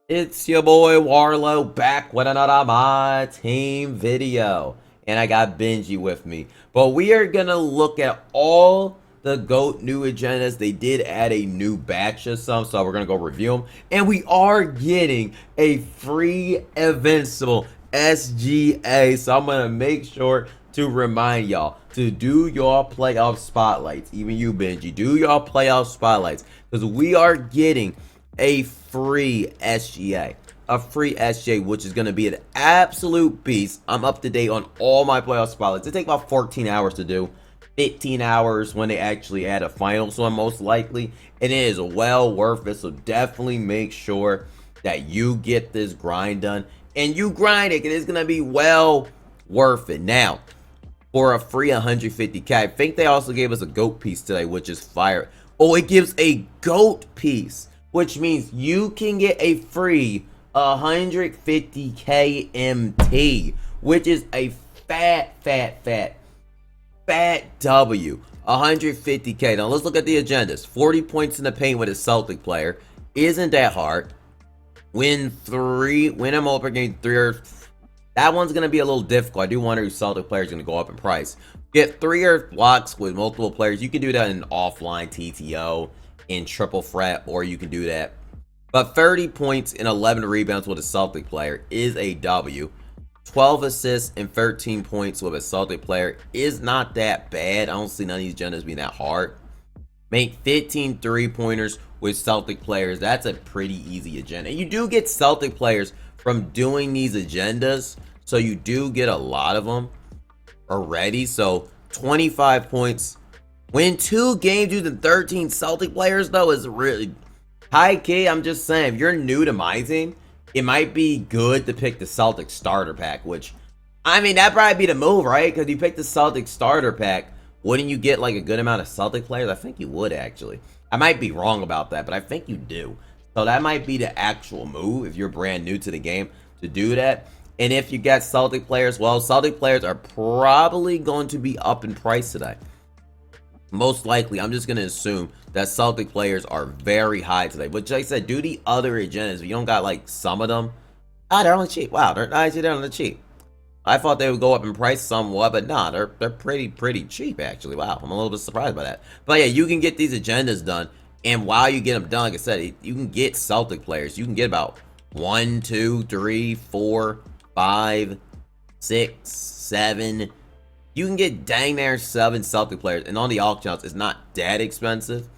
It's your boy Warlow back with another My Team video. And I got Benji with me. But we are going to look at all the GOAT new agendas. They did add a new batch of some, so we're going to go review them. And we are getting a free Invincible SGA. So I'm going to make sure to remind y'all to do your playoff spotlights. Even you, Benji, do your playoff spotlights. Because we are getting a free SGA. A free SGA, which is going to be an absolute beast. I'm up to date on all my playoff spotlights. It takes about 14 hours to do. 15 hours when they actually add a finals one, most likely. And it is well worth it. So definitely make sure that you get this grind done. And you grind it, because it's going to be well worth it. Now, for a free 150k, I think they also gave us a GOAT piece today, which is fire. Oh, it gives a GOAT piece, which means you can get a free 150k MT, which is a fat W. 150k. Now let's look at the agendas. 40 points in the paint with a Celtic player isn't that hard. Win a multiple game 3 or that one's gonna be a little difficult. I do wonder if Celtic players gonna go up in price. Get 3 earth blocks with multiple players. You can do that in offline TTO, in triple threat, or you can do that. But 30 points and 11 rebounds with a Celtic player is a W. 12 assists and 13 points with a Celtic player is not that bad. I don't see none of these agendas being that hard. Make 15 3-pointers with Celtic players. That's a pretty easy agenda. You do get Celtic players from doing these agendas, so you do get a lot of them already. So 25 points. Win 2 games using 13 Celtic players, though, is really high key. I'm just saying, if you're new to my team, it might be good to pick the Celtic starter pack, which, I mean, that'd probably be the move, right? Because you pick the Celtic starter pack, wouldn't you get like a good amount of Celtic players? I think you would, actually. I might be wrong about that, but I think you do. So that might be the actual move if you're brand new to the game to do that. And if you got Celtic players, well, Celtic players are probably going to be up in price today. Most likely, I'm just going to assume that Celtic players are very high today. But like I said, do the other agendas. If you don't got like some of them, they're only cheap. Wow, they're on the cheap. I thought they would go up in price somewhat, but nah, they're pretty cheap actually. Wow, I'm a little bit surprised by that. But yeah, you can get these agendas done, and while you get them done, like I said, you can get Celtic players. You can get about 1, 2, 3, 4, 5, 6, 7. You can get dang near 7 Celtic players, and on the auction house, it's not that expensive.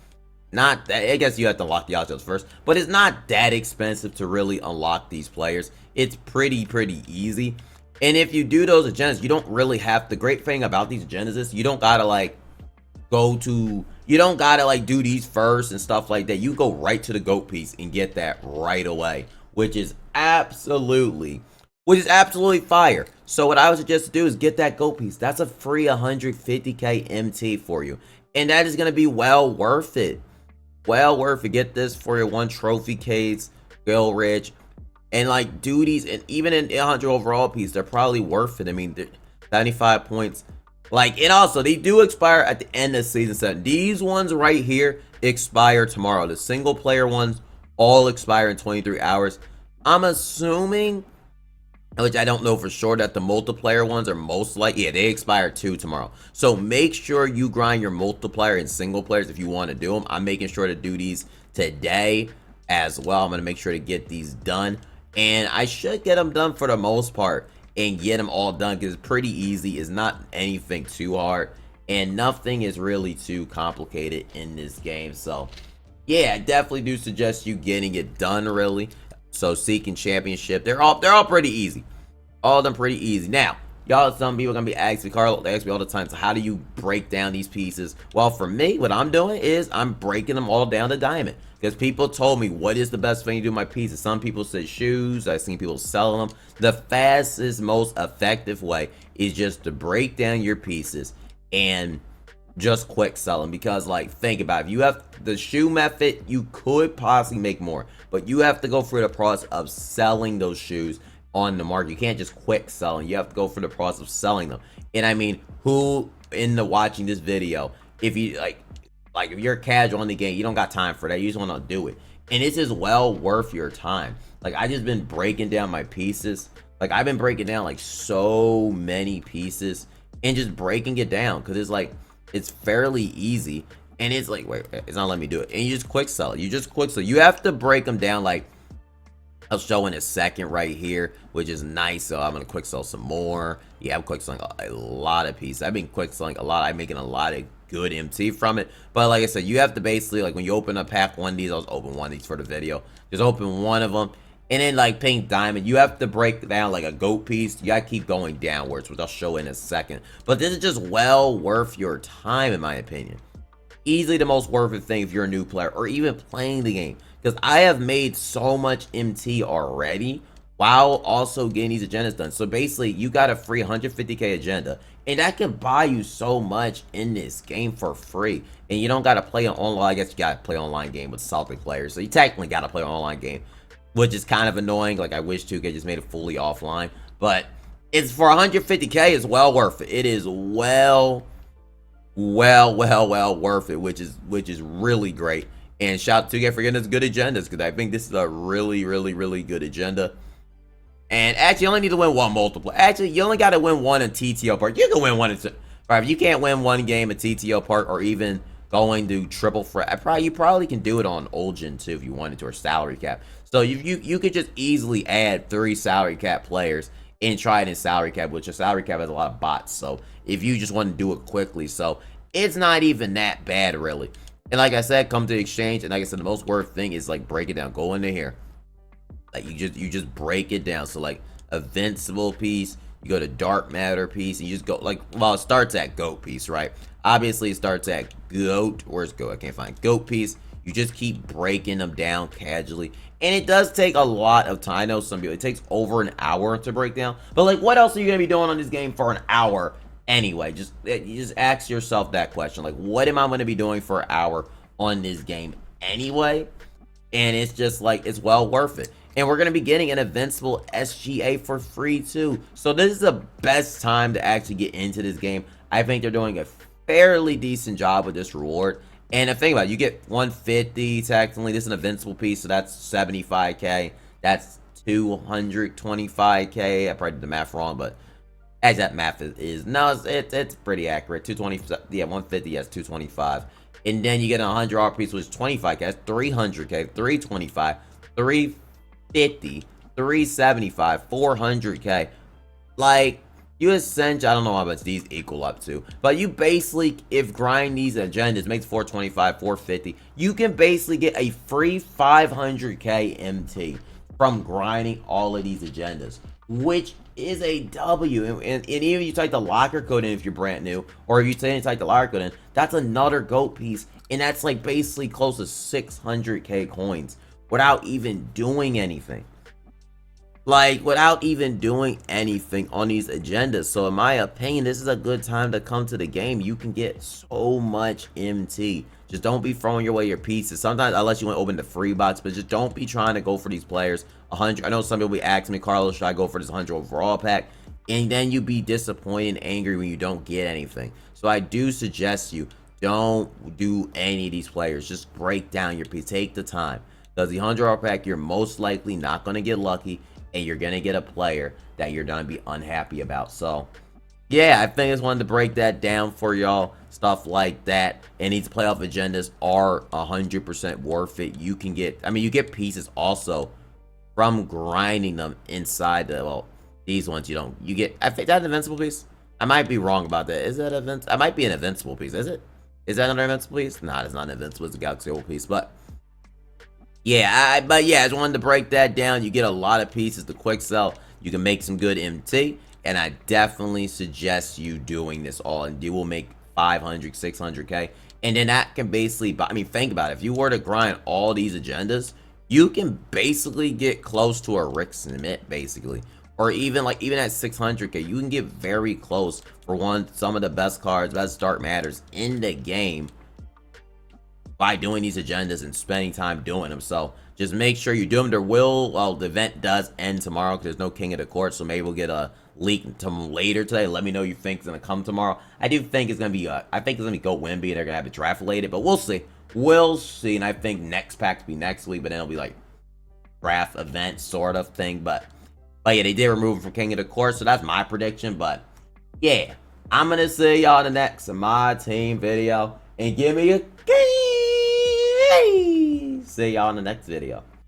Not that, I guess you have to unlock the auction house first, but it's not that expensive to really unlock these players. It's pretty easy. And if you do those agendas, you don't really have, the great thing about these agendas is you don't gotta like you don't gotta like do these first and stuff like that. You go right to the GOAT piece and get that right away, which is absolutely fire. So what I would suggest to do is get that GOAT piece. That's a free 150k MT for you, and that is gonna be well worth it. Well worth it. Get this for your 1 trophy case, Gilrich. And like duties, and even in 100 overall piece, they're probably worth it. I mean, 95 points. Like, and also they do expire at the end of season 7. These ones right here expire tomorrow. The single player ones all expire in 23 hours. I'm assuming, which I don't know for sure, that the multiplayer ones are most likely, yeah, they expire too tomorrow. So make sure you grind your multiplier and single players if you want to do them. I'm making sure to do these today as well. I'm going to make sure to get these done. And I should get them done for the most part and get them all done, because it's pretty easy. It's not anything too hard, and nothing is really too complicated in this game. So yeah, I definitely do suggest you getting it done, really. So seeking championship, they're all pretty easy. All of them pretty easy. Now, y'all, some people are gonna be asking me, Carl, they ask me all the time, so how do you break down these pieces? Well, for me, what I'm doing is I'm breaking them all down to diamond. Because people told me, what is the best thing to do with my pieces? Some people said shoes. I've seen people selling them. The fastest, most effective way is just to break down your pieces and just quick sell them. Because, like, think about it. If you have the shoe method, you could possibly make more. But you have to go through the process of selling those shoes on the market. You can't just quick sell them. You have to go through the process of selling them. And I mean, who in the watching this video, if you like if you're casual in the game, you don't got time for that. You just want to do it. And this is well worth your time. Like, I just been breaking down my pieces. Like, I've been breaking down like so many pieces and just breaking it down because it's like, it's fairly easy. And it's like, wait, it's not letting me do it. And you just quick sell it. You just quick sell. You have to break them down. Like, I'll show in a second right here, which is nice. So I'm going to quick sell some more. Yeah, I'm quick selling a lot of pieces. I've been quick selling a lot. I'm making a lot of good MT from it. But like I said, you have to basically, like when you open up pack one of these, I'll just open one of these for the video. Just open one of them. And then like pink diamond, you have to break down like a goat piece. You got to keep going downwards, which I'll show in a second. But this is just well worth your time, in my opinion. Easily the most worth it thing if you're a new player or even playing the game. Because I have made so much MT already while also getting these agendas done. So basically, you got a free 150k agenda. And that can buy you so much in this game for free. And you don't got to play an online. I guess you got to play an online game with Celtic players. So you technically got to play an online game, which is kind of annoying. Like, I wish 2K just made it fully offline. But it's for 150k, it's well worth it. It is well worth it, which is really great. And shout out to 2K for getting us good agendas, because I think this is a really good agenda. And actually, you only need to win one multiple. Actually, you only got to win one in TTO Park. You can win one in... Right, if you can't win one game at TTO Park or even going to triple threat, you probably can do it on Olgin too if you wanted to, or salary cap. So you could just easily add 3 salary cap players and try it in salary cap, which a salary cap has a lot of bots. So if you just want to do it quickly, so it's not even that bad really. And like I said, come to the exchange, and like I said, the most worth thing is like break it down. Go into here. Like you just break it down. So like invincible piece, you go to dark matter piece, and you just go like, well, it starts at goat piece, right? Obviously it starts at goat. Where's goat? I can't find goat piece. You just keep breaking them down casually. And it does take a lot of time. I know some people, it takes over an hour to break down. But like, what else are you gonna be doing on this game for an hour anyway? You just ask yourself that question. Like, what am I gonna be doing for an hour on this game anyway? And it's just like, it's well worth it. And we're going to be getting an invincible SGA for free too. So this is the best time to actually get into this game. I think they're doing a fairly decent job with this reward. And the thing about it, you get 150 technically. This is an invincible piece, so that's 75k. That's 225k. I probably did the math wrong, but as that math is no, it's pretty accurate. 220, yeah, 150, yes, 225. And then you get a 100 piece, which is 25k. That's 300k, 325, 350, 375, 400k. Like, you essentially, I don't know how much these equal up to, but you basically, if grind these agendas makes 425, 450, you can basically get a free 500k MT from grinding all of these agendas, which is a W. And even if you type the locker code in if you're brand new, or if you type the locker code in, that's another goat piece, and that's like basically close to 600k coins without even doing anything. Like, without even doing anything on these agendas. So in my opinion, this is a good time to come to the game. You can get so much MT. Just don't be throwing your way your pieces. Sometimes, unless you want to open the free box, but just don't be trying to go for these players 100. I know some people be asking me, Carlos, should I go for this 100 overall pack? And then you be disappointed and angry when you don't get anything. So I do suggest you don't do any of these players. Just break down your piece. Take the time. Because the 100 overall pack, you're most likely not going to get lucky. And you're going to get a player that you're going to be unhappy about. So, yeah, I think I just wanted to break that down for y'all. Stuff like that. And these playoff agendas are 100% worth it. You can get, I mean, you get pieces also from grinding them inside the, well, these ones you don't. You get, I think that's an invincible piece. I might be wrong about that. Is that an invincible? I might be an invincible piece. Is it? Is that another invincible piece? Nah, it's not an invincible. It's a Galaxy piece. But yeah, I just wanted to break that down. You get a lot of pieces to quick sell. You can make some good MT, and I definitely suggest you doing this all, and you will make 500, 600k, and then that can basically, I mean, think about it. If you were to grind all these agendas, you can basically get close to a Rick Smith, basically, or even at 600k, you can get very close for some of the best cards, best dark matters in the game, by doing these agendas and spending time doing them. So just make sure you do them. The event does end tomorrow because there's no King of the Court, so maybe we'll get a leak to later today. Let me know you think it's gonna come tomorrow. I do think it's gonna be I think it's gonna be Go Wimby. They're gonna have it draft related, but we'll see. We'll see, and I think next pack will be next week, but then it'll be like draft event sort of thing. But yeah, they did remove him from King of the Court, so that's my prediction. But yeah, I'm gonna see y'all in the next My Team video, and give me a key. See y'all in the next video.